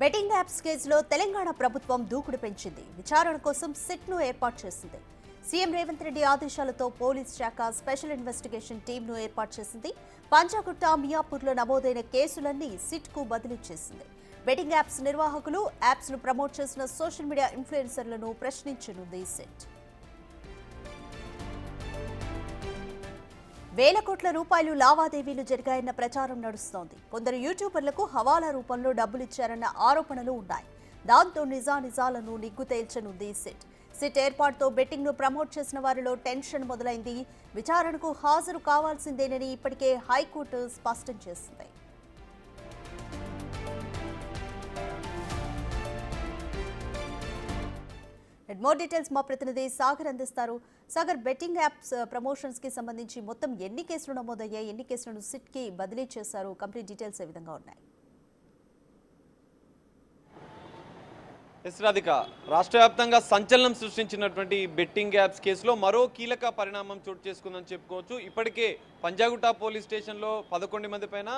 Betting apps కేసులో తెలంగాణ ప్రభుత్వం దూకుడు పెంచింది. విచారణ కోసం సిట్ను ఏర్పాటు చేసింది. సీఎం రేవంత్ రెడ్డి ఆదేశాలతో పోలీస్ శాఖ స్పెషల్ ఇన్వెస్టిగేషన్ టీంను ఏర్పాటు చేసింది. పంజాగుట్ట, మియాపూర్లో నమోదైన కేసులన్నీ సిట్కు బదిలీ చేసింది. బెట్టింగ్ యాప్స్ నిర్వాహకులు, యాప్స్ ను ప్రమోట్ చేసిన సోషల్ మీడియా ఇన్ఫ్లుయెన్సర్లను ప్రశ్నించనుంది సిట్. వేల కోట్ల రూపాయలు లావాదేవీలు జరిగాయన్న ప్రచారం నడుస్తోంది. కొందరు యూట్యూబర్లకు హవాలా రూపంలో డబ్బులిచ్చారన్న ఆరోపణలు ఉన్నాయి. దాంతో నిజాలను నిగ్గు తేల్చనుంది సిట్. సిట్ ఏర్పాటుతో బెట్టింగ్ ను ప్రమోట్ చేసిన వారిలో టెన్షన్ మొదలైంది. విచారణకు హాజరు కావాల్సిందేనని ఇప్పటికే హైకోర్టు స్పష్టం చేసింది. మోర్ డీటెయిల్స్ మా ప్రతినిధి సాగర్ అందిస్తారు. సాగర్, బెట్టింగ్ యాప్స్ ప్రమోషన్స్ కి సంబంధించి మొత్తం ఎన్ని కేసులు నమోదయ్యాయి, ఎన్ని కేసులను సిట్ కి బదిలీ చేశారు, కంప్లీట్ డీటెయిల్స్ ఏ విధంగా ఉన్నాయి? రాధిక, రాష్ట్ర వ్యాప్తంగా సంచలనం సృష్టించినటువంటి బెట్టింగ్ యాప్స్ కేసులో మరో కీలక పరిణామం చోటు చేసుకుందని చెప్పుకోవచ్చు. ఇప్పటికే పంజాగుట్ట పోలీస్ స్టేషన్లో 11 మంది పైన,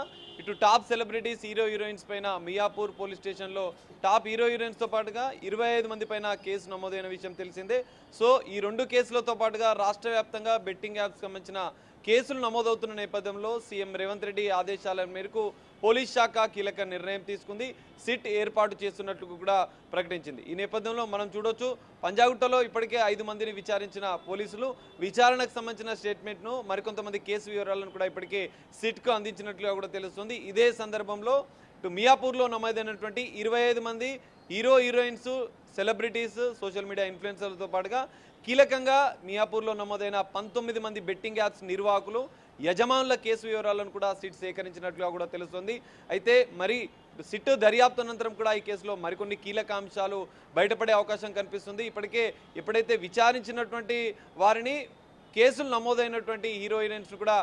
ఇటు టాప్ సెలబ్రిటీస్, హీరోయిన్స్ పైన మియాపూర్ పోలీస్ స్టేషన్లో టాప్ హీరోయిన్స్తో పాటుగా 25 మంది పైన కేసు నమోదైన విషయం తెలిసిందే. సో ఈ 2 కేసులతో పాటుగా రాష్ట్ర వ్యాప్తంగా బెట్టింగ్ యాప్స్ సంబంధించిన కేసులు నమోదవుతున్న నేపథ్యంలో సీఎం రేవంత్ రెడ్డి ఆదేశాల మేరకు పోలీస్ శాఖ కీలక నిర్ణయం తీసుకుంది. సిట్ ఏర్పాటు చేస్తున్నట్లు కూడా ప్రకటించింది. ఈ నేపథ్యంలో మనం చూడొచ్చు, పంజాగుట్టలో ఇప్పటికే 5 మందిని విచారించిన పోలీసులు విచారణకు సంబంధించిన స్టేట్మెంట్ను, మరికొంతమంది కేసు వివరాలను కూడా ఇప్పటికే సిట్కు అందించినట్లుగా కూడా తెలుస్తుంది. ఇదే సందర్భంలో ఇటు మియాపూర్లో నమోదైనటువంటి 25 మంది హీరోయిన్స్, సెలబ్రిటీస్, సోషల్ మీడియా ఇన్ఫ్లుయెన్సర్లతో పాటుగా కీలకంగా మియాపూర్లో నమోదైన 19 మంది బెట్టింగ్ యాప్స్ నిర్వాహకులు, యజమానుల కేసు వివరాలను కూడా సిట్ సేకరించినట్లుగా కూడా తెలుస్తుంది. అయితే మరి సిట్ దర్యాప్తు అనంతరం కూడా ఈ కేసులో మరికొన్ని కీలక అంశాలు బయటపడే అవకాశం కనిపిస్తుంది. ఇప్పటికే ఎప్పుడైతే విచారించినటువంటి వారిని, కేసులు నమోదైనటువంటి హీరోయిన్స్ కూడా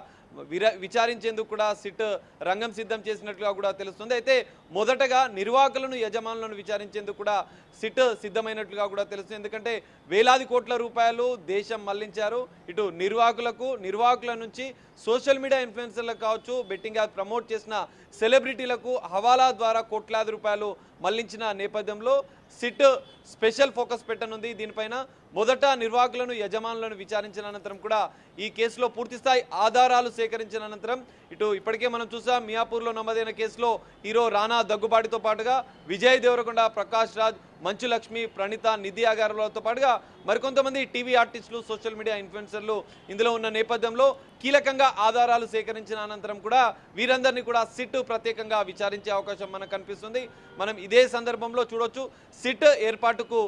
విచారించేందుకు కూడా సిట్ రంగం సిద్ధం చేసినట్లుగా కూడా తెలుస్తుంది. అయితే మొదటగా నిర్వాహకులను, యజమానులను విచారించేందుకు కూడా సిట్ సిద్ధమైనట్లుగా కూడా తెలుస్తుంది. ఎందుకంటే వేలాది కోట్ల రూపాయలు దేశం మళ్లించారు. ఇటు నిర్వాహకుల నుంచి సోషల్ మీడియా ఇన్ఫ్లుయెన్సర్లకు కావచ్చు, బెట్టింగ్ యాప్ ప్రమోట్ చేసిన సెలబ్రిటీలకు హవాలా ద్వారా కోట్లాది రూపాయలు మళ్లించిన నేపథ్యంలో సిట్ స్పెషల్ ఫోకస్ పెట్టనుంది. దీనిపైన మొదట నిర్వాహకులను, యజమానులను విచారించిన అనంతరం కూడా ఈ కేసులో పూర్తిస్థాయి ఆధారాలు సేకరించిన అనంతరం ఇటు ఇప్పటికే మనం చూసాం, మియాపూర్లో నమోదైన కేసులో హీరో రానా దగ్గుబాటితో పాటుగా విజయ్ దేవరకొండ, ప్రకాష్ రాజ్, మంచు లక్ష్మి, ప్రణీత, నిధి అగర్వాల్తో పాటుగా మరికొంతమంది టీవీ ఆర్టిస్టులు, సోషల్ మీడియా ఇన్ఫ్లుయెన్సర్లు ఇందులో ఉన్న నేపథ్యంలో కీలకంగా ఆధారాలు సేకరించిన అనంతరం కూడా వీరందరినీ కూడా సిట్ ప్రత్యేకంగా విచారించే అవకాశం మనకు కనిపిస్తుంది. మనం ఇదే సందర్భంలో చూడొచ్చు, సిట్ ఏర్పాటుకు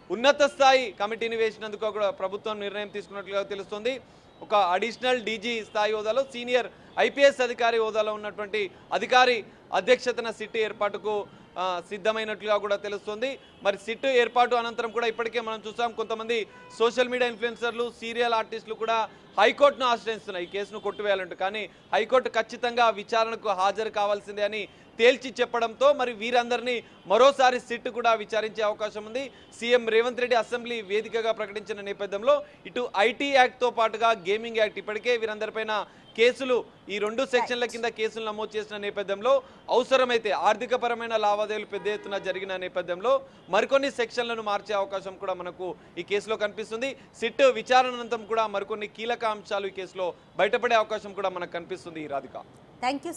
ఉన్నత స్థాయి కమిటీని వేసినందుకు కూడా ప్రభుత్వం నిర్ణయం తీసుకున్నట్లుగా తెలుస్తుంది. ఒక అడిషనల్ డీజీ స్థాయి హోదాలో, సీనియర్ ఐపీఎస్ అధికారి హోదాలో ఉన్నటువంటి అధికారి అధ్యక్షతన సిట్ ఏర్పాటుకు సిద్ధమైనట్లుగా కూడా తెలుస్తుంది. మరి సిట్ ఏర్పాటు అనంతరం కూడా ఇప్పటికే మనం చూసాం, కొంతమంది సోషల్ మీడియా ఇన్ఫ్లుయెన్సర్లు, సీరియల్ ఆర్టిస్టులు కూడా హైకోర్టును ఆశ్రయిస్తున్నాయి ఈ కేసును కొట్టివేయాలంటూ. కానీ హైకోర్టు ఖచ్చితంగా విచారణకు హాజరు కావాల్సిందే అని తేల్చి చెప్పడంతో మరి వీరందరినీ మరోసారి సిట్ కూడా విచారించే అవకాశం ఉంది. సీఎం రేవంత్ రెడ్డి అసెంబ్లీ వేదికగా ప్రకటించిన నేపథ్యంలో ఇటు ఐటీ యాక్ట్తో పాటుగా గేమింగ్ యాక్ట్, ఇప్పటికే వీరందరిపైన కేసులు, ఈ 2 సెక్షన్ల కింద కేసులు నమోదు చేసిన నేపథ్యంలో అవసరమైతే ఆర్థికపరమైన లావాదేవీలు పెద్ద ఎత్తున జరిగిన నేపథ్యంలో మరికొన్ని సెక్షన్లను మార్చే అవకాశం కూడా మనకు ఈ కేసులో కనిపిస్తుంది. సిట్ విచారణ అనంతరం కూడా మరికొన్ని కీలక అంశాలు ఈ కేసులో బయటపడే అవకాశం కూడా మనకు కనిపిస్తుంది. Radhika, thank you.